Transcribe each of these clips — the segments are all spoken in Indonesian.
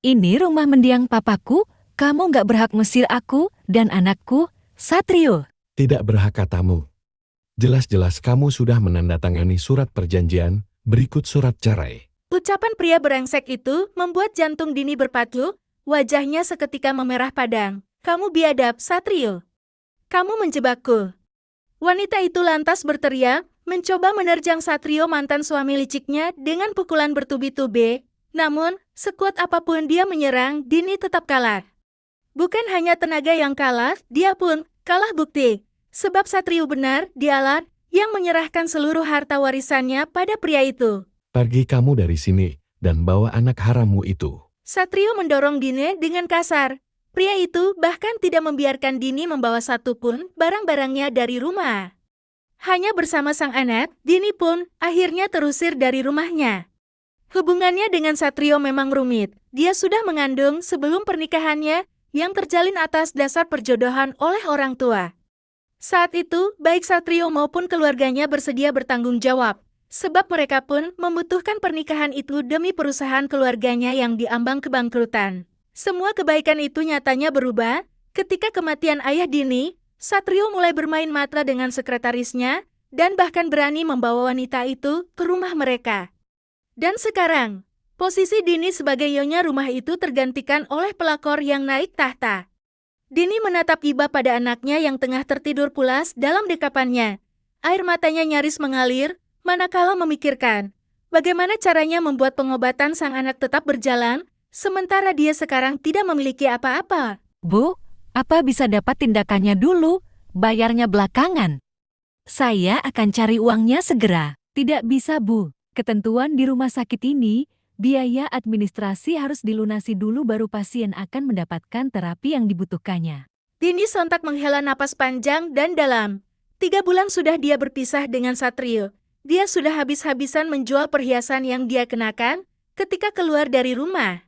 Ini rumah mendiang papaku, kamu nggak berhak ngusir aku dan anakku, Satrio. Tidak berhak katamu. Jelas-jelas kamu sudah menandatangani surat perjanjian, berikut surat cerai. Ucapan pria brengsek itu membuat jantung Dini berpacu, wajahnya seketika memerah padam. Kamu biadab, Satrio. Kamu menjebakku. Wanita itu lantas berteriak, mencoba menerjang Satrio mantan suami liciknya dengan pukulan bertubi-tubi. Namun, sekuat apapun dia menyerang, Dini tetap kalah. Bukan hanya tenaga yang kalah, dia pun kalah bukti. Sebab Satrio benar, dialah yang menyerahkan seluruh harta warisannya pada pria itu. Pergi kamu dari sini, dan bawa anak harammu itu. Satrio mendorong Dini dengan kasar. Pria itu bahkan tidak membiarkan Dini membawa satupun barang-barangnya dari rumah. Hanya bersama sang anak, Dini pun akhirnya terusir dari rumahnya. Hubungannya dengan Satrio memang rumit. Dia sudah mengandung sebelum pernikahannya yang terjalin atas dasar perjodohan oleh orang tua. Saat itu, baik Satrio maupun keluarganya bersedia bertanggung jawab, sebab mereka pun membutuhkan pernikahan itu demi perusahaan keluarganya yang diambang kebangkrutan. Semua kebaikan itu nyatanya berubah ketika kematian ayah Dini. Satrio mulai bermain mata dengan sekretarisnya dan bahkan berani membawa wanita itu ke rumah mereka. Dan sekarang, posisi Dini sebagai nyonya rumah itu tergantikan oleh pelakor yang naik tahta. Dini menatap iba pada anaknya yang tengah tertidur pulas dalam dekapannya. Air matanya nyaris mengalir, manakala memikirkan bagaimana caranya membuat pengobatan sang anak tetap berjalan, sementara dia sekarang tidak memiliki apa-apa. Bu, apa bisa dapat tindakannya dulu, bayarnya belakangan? Saya akan cari uangnya segera. Tidak bisa, Bu. Ketentuan di rumah sakit ini, biaya administrasi harus dilunasi dulu baru pasien akan mendapatkan terapi yang dibutuhkannya. Dini sontak menghela napas panjang dan dalam. 3 bulan sudah dia berpisah dengan Satrio. Dia sudah habis-habisan menjual perhiasan yang dia kenakan ketika keluar dari rumah.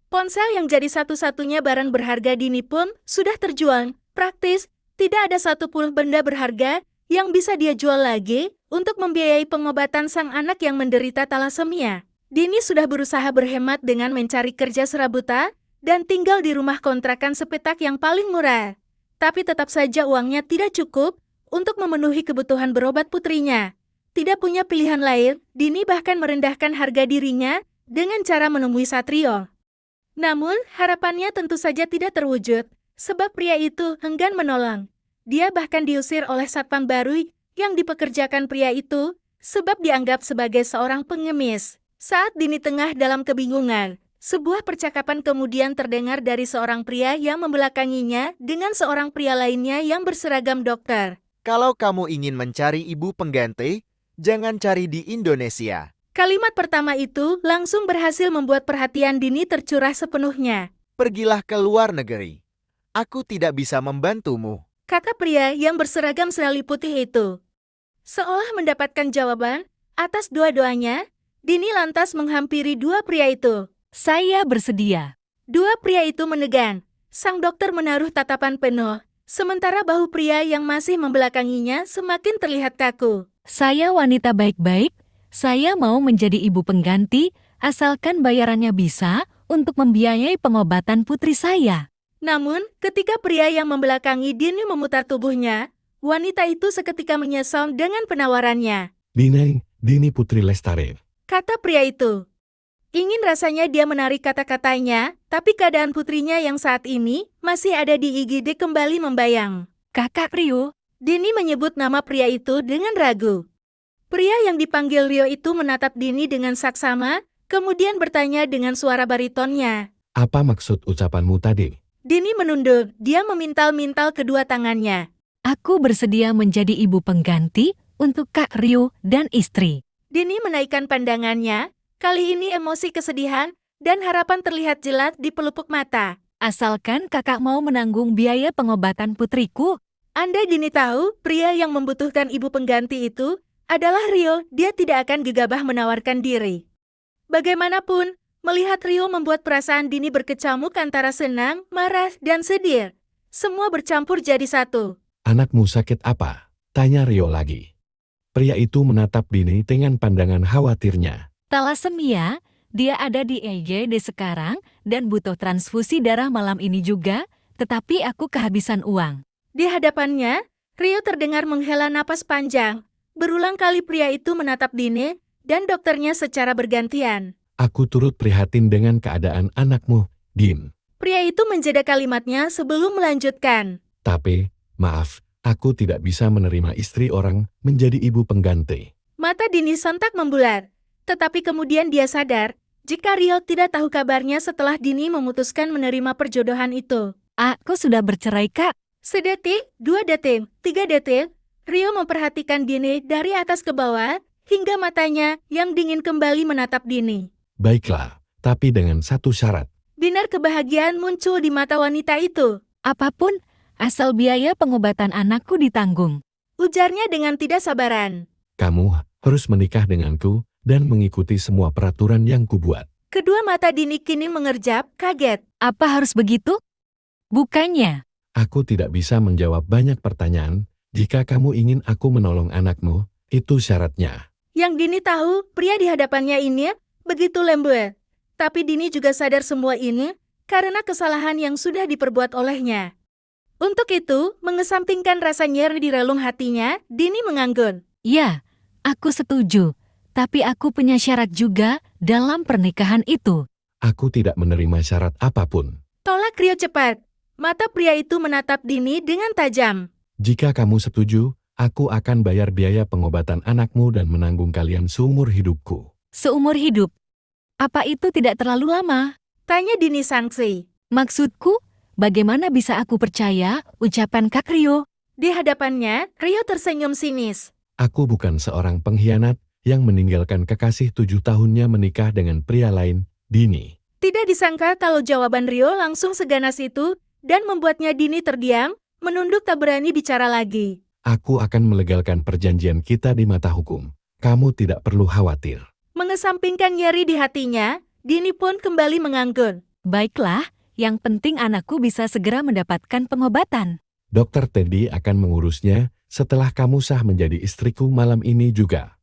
Ponsel yang jadi satu-satunya barang berharga Dini pun sudah terjual. Praktis, tidak ada satupun benda berharga yang bisa dia jual lagi untuk membiayai pengobatan sang anak yang menderita talasemia. Dini sudah berusaha berhemat dengan mencari kerja serabutan dan tinggal di rumah kontrakan sepetak yang paling murah. Tapi tetap saja uangnya tidak cukup untuk memenuhi kebutuhan berobat putrinya. Tidak punya pilihan lain, Dini bahkan merendahkan harga dirinya dengan cara menemui Satrio. Namun, harapannya tentu saja tidak terwujud, sebab pria itu enggan menolong. Dia bahkan diusir oleh satpam baru yang dipekerjakan pria itu, sebab dianggap sebagai seorang pengemis. Saat Dini tengah dalam kebingungan, sebuah percakapan kemudian terdengar dari seorang pria yang membelakanginya dengan seorang pria lainnya yang berseragam dokter. Kalau kamu ingin mencari ibu pengganti, jangan cari di Indonesia. Kalimat pertama itu langsung berhasil membuat perhatian Dini tercurah sepenuhnya. Pergilah ke luar negeri. Aku tidak bisa membantumu. Kata pria yang berseragam selali putih itu. Seolah mendapatkan jawaban atas doa-doanya, Dini lantas menghampiri dua pria itu. Saya bersedia. Dua pria itu menegan. Sang dokter menaruh tatapan penuh, sementara bahu pria yang masih membelakanginya semakin terlihat kaku. Saya wanita baik-baik, saya mau menjadi ibu pengganti, asalkan bayarannya bisa untuk membiayai pengobatan putri saya. Namun, ketika pria yang membelakangi Dini memutar tubuhnya, wanita itu seketika menyesal dengan penawarannya. Dini Putri Lestari. Kata pria itu. Ingin rasanya dia menarik kata-katanya, tapi keadaan putrinya yang saat ini masih ada di IGD kembali membayang. Kakak Rio. Dini menyebut nama pria itu dengan ragu. Pria yang dipanggil Rio itu menatap Dini dengan saksama, kemudian bertanya dengan suara baritonnya. Apa maksud ucapanmu tadi? Dini menunduk, dia memintal-mintal kedua tangannya. Aku bersedia menjadi ibu pengganti untuk Kak Rio dan istri. Dini menaikkan pandangannya, kali ini emosi kesedihan dan harapan terlihat jelas di pelupuk mata. Asalkan kakak mau menanggung biaya pengobatan putriku. Andai Dini tahu, pria yang membutuhkan ibu pengganti itu adalah Rio, dia tidak akan gegabah menawarkan diri. Bagaimanapun, melihat Rio membuat perasaan Dini berkecamuk antara senang, marah, dan sedih. Semua bercampur jadi satu. Anakmu sakit apa? Tanya Rio lagi. Pria itu menatap Dini dengan pandangan khawatirnya. Talasemia, Dia ada di IGD sekarang dan butuh transfusi darah malam ini juga, tetapi aku kehabisan uang. Di hadapannya, Rio terdengar menghela napas panjang. Berulang kali pria itu menatap Dini dan dokternya secara bergantian. Aku turut prihatin dengan keadaan anakmu, Din. Pria itu menjeda kalimatnya sebelum melanjutkan. Tapi, maaf, aku tidak bisa menerima istri orang menjadi ibu pengganti. Mata Dini sontak membulat. Tetapi kemudian dia sadar jika Rio tidak tahu kabarnya setelah Dini memutuskan menerima perjodohan itu. Aku sudah bercerai, Kak. Sedetik, 2 detik, 3 detik, Rio memperhatikan Dini dari atas ke bawah, hingga matanya yang dingin kembali menatap Dini. Baiklah, tapi dengan satu syarat. Binar kebahagiaan muncul di mata wanita itu. Apapun, asal biaya pengobatan anakku ditanggung. Ujarnya dengan tidak sabaran. Kamu harus menikah denganku dan mengikuti semua peraturan yang kubuat. Kedua mata Dini kini mengerjap, kaget. Apa harus begitu? Bukannya. Aku tidak bisa menjawab banyak pertanyaan. Jika kamu ingin aku menolong anakmu, itu syaratnya. Yang Dini tahu, pria di hadapannya ini begitu lembut. Tapi Dini juga sadar semua ini karena kesalahan yang sudah diperbuat olehnya. Untuk itu, mengesampingkan rasa nyeri di relung hatinya, Dini menganggun. Ya, aku setuju. Tapi aku punya syarat juga dalam pernikahan itu. Aku tidak menerima syarat apapun. Tolak Rio cepat. Mata pria itu menatap Dini dengan tajam. Jika kamu setuju, aku akan bayar biaya pengobatan anakmu dan menanggung kalian seumur hidupku. Seumur hidup. Apa itu tidak terlalu lama? Tanya Dini sangsi. Maksudku, bagaimana bisa aku percaya ucapan Kak Rio? Di hadapannya, Rio tersenyum sinis. Aku bukan seorang pengkhianat yang meninggalkan kekasih 7 tahunnya menikah dengan pria lain, Dini. Tidak disangka kalau jawaban Rio langsung seganas itu dan membuatnya Dini terdiam, menunduk tak berani bicara lagi. Aku akan melegalkan perjanjian kita di mata hukum. Kamu tidak perlu khawatir. Mengesampingkan nyeri di hatinya, Dini pun kembali menganggun. Baiklah, yang penting anakku bisa segera mendapatkan pengobatan. Dokter Teddy akan mengurusnya setelah kamu sah menjadi istriku malam ini juga.